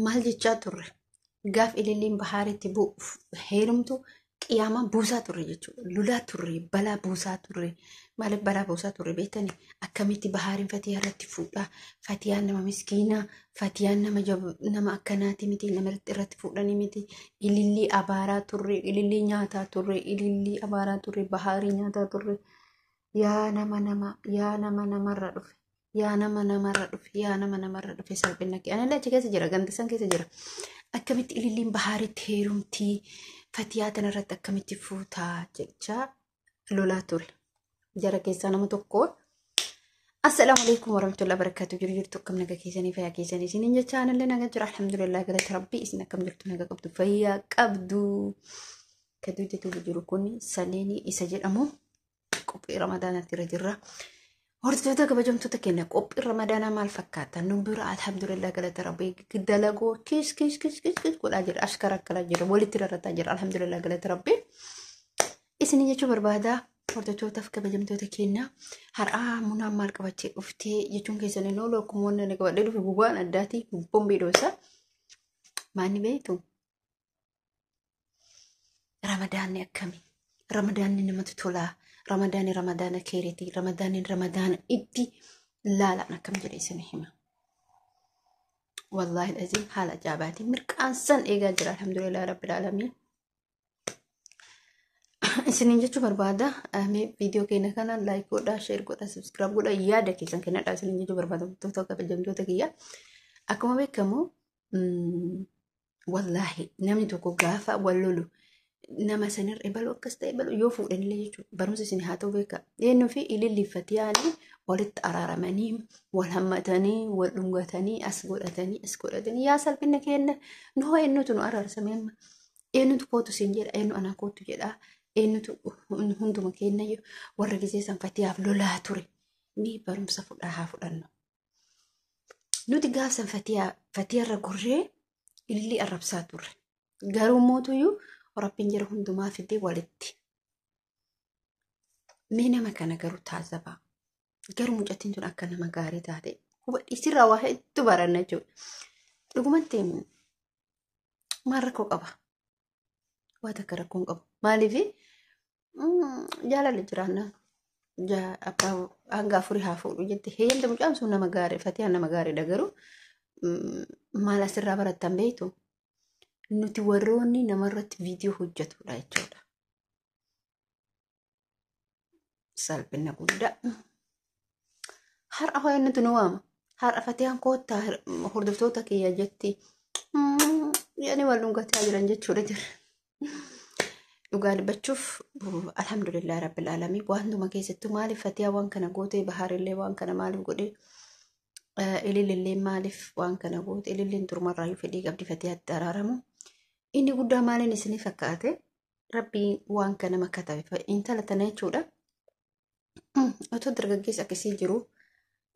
maal jechaa turre gaaf ililliin bahaaritti heerumtu qiyaamaa buusaa turre jechuudha. Lolaa turre, balaa buusaa turre. Maaliif balaa buusaa turre beektanii? Akkamitti bahaariin Fatiyaa irratti fuudhaa? Fatiyaan nama miskiinaa, Fatiyaan nama akkanaati miti, nama irratti fuudhanii miti. Ilillii abaaraa turre, ilillii nyaataa turre, ilillii abaaraa turre, bahaarii nyaataa turre. Yaa nama namarra dhufe. Yaa nama namarra dhufe salphina kee. Ani achi keessa jira, gandisan keessa jira. Akkamitti ililliin bahaaritti heerumtii? Fatiyaa tanarratti akkamitti fuutaa jechaa lolaa ture. Jara keessaa nama tokko. Assalaamu alaikum warahmatullahi wabarakatuh. Jirtu akkam naga keessanii fayyaa keessanii isiniin jechaa anallee naga jira. Alhamdulillah galata rabbii isin akkam jirtu naga qabdu fayyaa qabdu. Kaduu jetu jiru kun saleeni isa jedhamu qophii ramadaanaatti irra jirra. Hordoftoota kabajamtoota keenya qophii ramadaanaa maal fakkaata? Nu bira alhamdulillah galata rabbii dalagoo kis godhaa jira. Ashkara akkala jira. Walitti rarrataa jira. Alhamdulillah galata rabbii. Isin jechuu barbaada. Hordoftootaf kabajamtoota keenya har'aa munaan maal qabachee dhuftee jechuun keessanii noolu akkuma wanna ni qabadhee dhufe bu'aan addaati bombii dhoosa. Maani beektu? Ramadaanni akkami? Ramadaanni namatti tolaa. Ramadaana keereti. Ramadaana itti laalaan akkam jedhe isin hima. Wallahi azim haala ajaa'ibaati. Mirqaan san eegaa jira. Alhamdulillah rabbil alamin. Isinin jechuu barbaada. Viidiyoo keenya kana like godhaa, share godhaa, subscribe godhaa, yaada keessan kennadhaa. Isinin jechuu barbaada. Toota kabajamtoota kiyya. Akkuma beekamu wallahi namni tokko gaafa wal lolu nama sanirra ebalu akkas ta'e ebalu yoo fuudhanillee jechuudha. Barumsa isin haa ta'u beeka. Eenyu fi ilillii Fatiyaanii walitti araaramanii, wal hammatanii, wal dhungatanii, as godhatanii yaa salphina kenna. Noo eenyutu nu araarsame amma. Eenyutu kootu siin jedha, eenyu anaa kootu jedha. Eenyutu hunduma kenna warra gisee san Fatiyaaf lolaa ture. Ni barumsa haa fudhannu. Nuti gaafsan Fatiyarra gurree ilillii arrabsaa turre. Garuu mootuyyuu Rabbiin jira hundumaa fidee walitti. Mee nama kana garuu taasifaa. Garuu mucattiin tun akka nama gaarii taate. Isirraa waa hedduu baranna jechuudha. Dhugumatti maal rakkoo qaba? Waa takka rakkoon qabu. Maaliif jaalala jiraannaan hanga afurii haa fuudhu jette. Heeyyamte mucaan sun nama gaarii, Fatiyaan nama gaariidha garuu maal asirraa barattan beektu? Nuti warroonni namarratti viidiyoo hojjetudha jechuudha. Salphina guddaa. Har'a ho'a nuti nu waama. Har'a Fatiyaan koottaa hordoftoota kiyya jetti. Yaani wal dhungataa jiran jechuudha jira. Dhugaa dubbachuuf alhamdulillah rabbil alamin waantuma keessattuu maaliif Fatiyaa waan kana goote bahaarillee waan kana maaliif godhe ilillillee maaliif waan kana goote ililliin turmarraayyuu fedhii qabdi Fatiyaatti araaramu. Inni guddaa maaliin isinii fakkaate rabbii waan kana makkatabe intala tana jechuudha. Otoo dargaggeessa akkasii jiru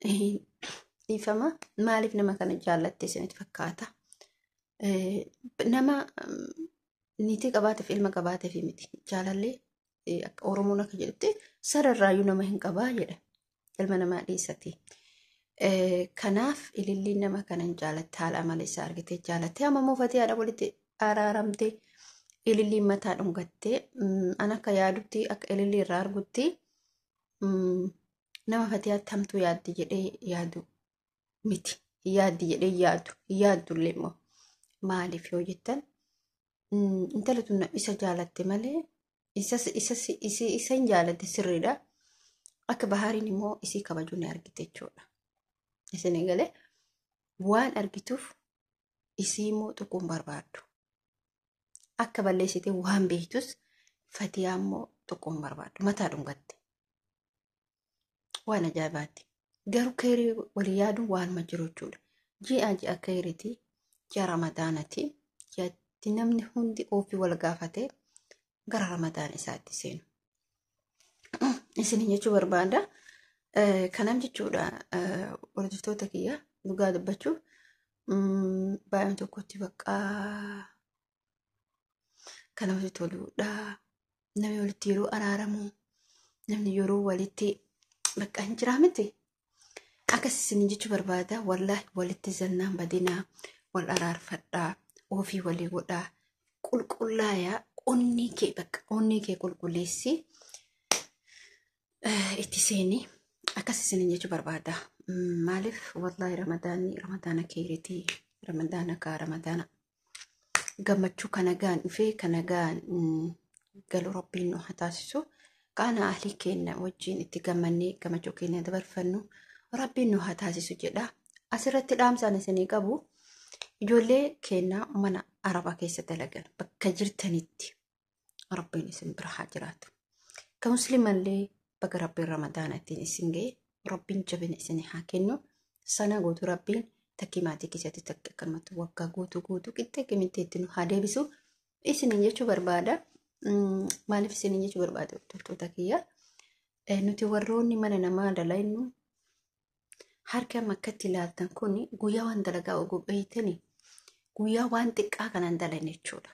dhiifama maaliif nama kana jaallatte isinitti fakkaata. Nama niitii qabaateef ilma qabaateef miti jaalallee akka Oromoon akka jedhutti sararraayyuu nama hin qabaa jedha. Ilma namaa dhiisati. Kanaaf ililliin nama kana hin jaalatte haala amala isaa argitee jaalatte ammoo Fatiyaadha walitti araaramte ililliin mataa dhungattee an akka yaadutti akka ilillii irraa argutti nama Fatiyaatti hamtuu yaaddi jedhee yaadu miti. Yaaddi jedhee yaaddullee immoo maaliif yoo jettan intala tun isa jaalatte malee isa hin jaalatte sirriidha. Akka bahaariin immoo isii kabajuu ni argite jechuudha. Isin egalee waan argituuf isii immoo tuquun barbaaddu. Akka balleessite waan beektus Fatiyaa immoo tuquun barbaaddu. Mataa dhungatte. Waan ajaa'ibaatti. Garuu keerii walii yaaduun waanuma jiru jechuudha. Ji'a keeriitii, ji'a ramadaanatii, ji'atti namni hundi ofii wal gaafatee gara ramadaan isaatti seenu. Isin jechuu barbaada. Kanaaf jechuudha hordoftoota kiyya dhugaa dubbachuuf baay'een tokkotti bakka kan namatti toludha. Namni walitti yeroo araaramu, namni yeroo walitti bakka hin jiraa miti. Akkas isin jechuu barbaada. Wallahi walitti zannaan badinaa, wal araarfadhaa, ofii walii godhaa, qulqullaayaa, onni kee bakka onni kee qulqulleessi itti seenii akkas isinin jechuu barbaada. Maaliif wallahi ramadaana keeritii, ramadaana kaa ramadaana gammachuu kanagaan dhufee kanagaan galu rabbiin nu haa taasisu. Qaana ahlii keenya wajjin itti gammannee gammachuu keenya dabarfannu rabbiin nu haa taasisu jedha. Asirratti dhaamsaan isinii qabu ijoollee keenya mana arabaa keessa dalagan bakka jirtanitti rabbiin isin bira haa jiraatu. Ka muslimallee bakka rabbiin ramadaana ittiin isin ga'e rabbiin jabina isinii haa kennu. Sana guutuu rabbiin takkii maatii keessatti takka akkanumatti waggaa guutuu qixxee kamitti nu haa deebisu isiniin jechuu barbaada. Maaliif isiniin jechuu barbaada hordoftoota kiyya. Nuti warroonni mana namaa dalaynu harka makkatti ilaaltan kun guyyaa waan dalagaa oguu beeytanii guyyaa waan xiqqaa kanan dalayne jechuudha.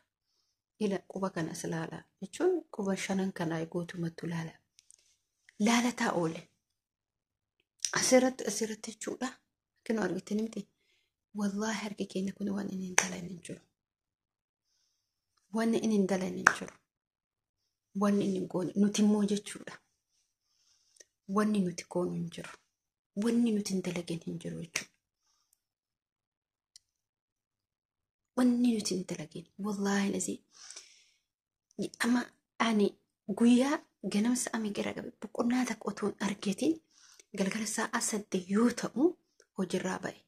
Ila quba kanas ilaala jechuun quba shanan kanaa guutumatti ilaala. Laalataa oole. Asirratti jechuudha. Akkana argitanii miti. Wallahi harki keenya kun waan inni hin dalayne hin jiru. Wanni inni hin dalayne hin jiru. Wanni inni hin goone nuti immoo jechuudha. Wanni nuti goonu hin jiru. Wanni nuti hin dalagin hin jiru jechuudha. Wanni nuti hin dalagin wallahi lazi ama ani guyyaa ganamsa ami gara gabe boqonnaa takka otoon argetiin galgala sa'a 8 yoo ta'u hojirraa ba'e.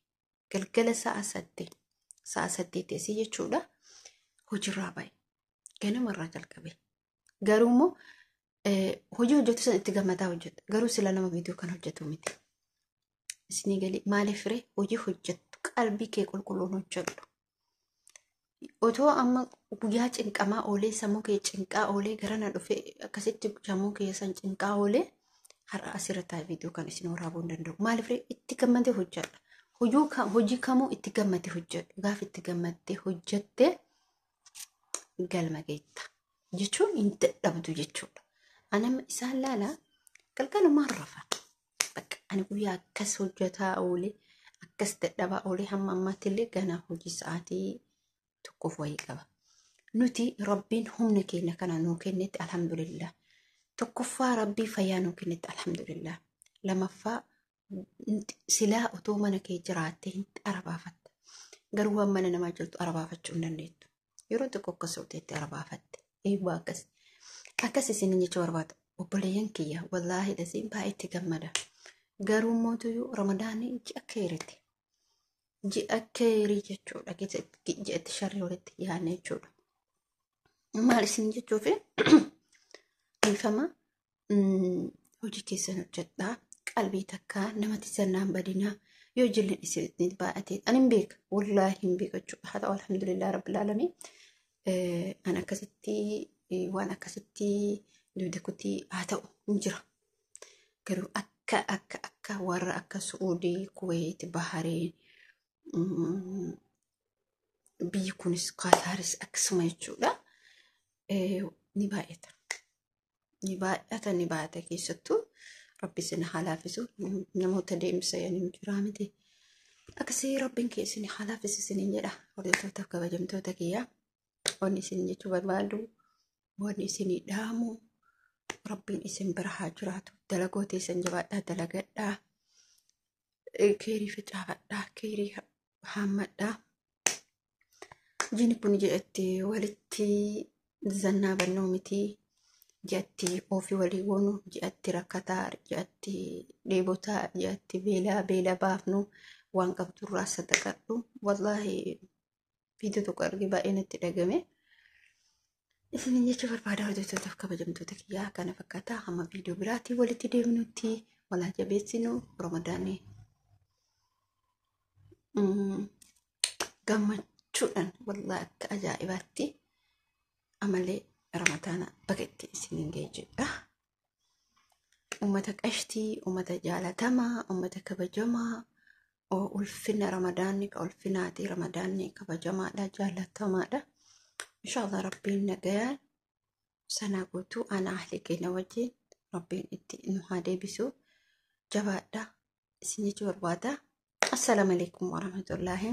Galgala sa'a 8 teessii jechuudha. Hojirraa ba'e. Ganamarraa jalqabe. Garuu immoo hojii hojjetu san itti gammadaa hojjeta. Garuu sila nama viidiyoo kan hojjetu miti. Isinii galee maaliif ree hojii hojjettu qalbii kee qulqulluun hojjedhu. Otoo amma guyyaa cinqamaa oolee sammuu kee cinqaa oolee garana dhufee akkasitti sammuu kee san cinqaa oolee har'a asirratti viidiyoo kan isin waraabuu hin danda'u. Maaliif ree itti gammadee hojjedha. Hojii kamuu itti gammadee hojjedhu. Gaaf itti gammadee hojjettee galma geetta. Jechuun hin dadhabdu jechuudha. Anam isaan laala galgalumaan rafa. Bakka ani guyyaa akkas hojjetaa oolee akkas dadhabaa oolee hamma ammaatti illee ganaa hojii sa'aatii tokkoof wayii qaba. Nuti rabbiin humna keenya kana nuu kennetti alhamdulillah. Tokkoffaa rabbii fayyaa nuu kennetti alhamdulillah. Lamaffaa silaa otoo mana kee jiraattee hin arabaafatta. Garuu waan mana namaa jirtu arabaafachuu hin dandeettu. Yeroo tokko akkas ta'etti arabaafatte. Eebbaa akkas isin jechuu barbaada. Obboleeyyan kiyya wallaahi dhasiin baay'eetti gammada. Garuu mootuyyuu ramadaanii ji'a keeriti. Ji'a keerii jechuudha. Ji'atti sharrii walitti yaadne jechuudha. Maal isin jechuufi dhiifama hojii keessan hojjedhaa. Qalbii takkaa namatti sannaan badinaa yoo jilli isin baay'atee ani hin beeka. Wallaahi hin beeka jechuudha. Haa ta'u alhamdulillah rabbil aalamiin. An akkasitti waan akkasitti dudekutti haa ta'u hin jira. Garuu akka warra akka Suudii, Kuweet, Bahareen biyyi kunis Qaataaris akkasuma jechuudha. Ni baay'ata. Ni baay'ata keessattuu rabbi isin haa laafisu. Namoota deemsa yaaniin jiraa miti. Akkasii rabbiin kee isin haa laafisu isiniin jedha. Hordoftoota kabajamtoota kiyyaa. Wanni isin jechuu barbaadu, wanni isin dhaamu, rabbiin isin bira haa jiraatu. Dalagoota isin jabaadhaa dalagadhaa. Keerii facaafadhaa, keerii haammadhaa. Jini kun jedhatti walitti zannaa bannoo miti. Jedhatti ofii walii goonu, jedhatti rakkataa, jedhatti dheebotaa, jedhatti beela baafnu waan qabdurraa sadaqadhu. Wallaahi viidiyoo tokko argee baay'ee natti dhagame. Isin jechuu barbaada hordoftoota kabajamtoota kiyyaa kana fakkaata. Hamma viidiyoo biraatii walitti deebinutti walaa jabeessinu ramadaanii gammachuudhaan wallaahi akka ajaa'ibaatti amalee ramadaana bakka itti isiniin ga'e jedha. Uummata qashtii, uummata jaalatamaa, uummata kabajamaa. Ulfina ramadaanni ka ulfinaati. Ramadaanni kabajamaadha, jaalatamaadha. Inshallah rabbiin nagayaan sana guutuu ana ahli keenya wajjin rabbiin itti nu haa deebisu. Jabaadha isin jechuu barbaada. Assalaamu alaikum warahmatullahi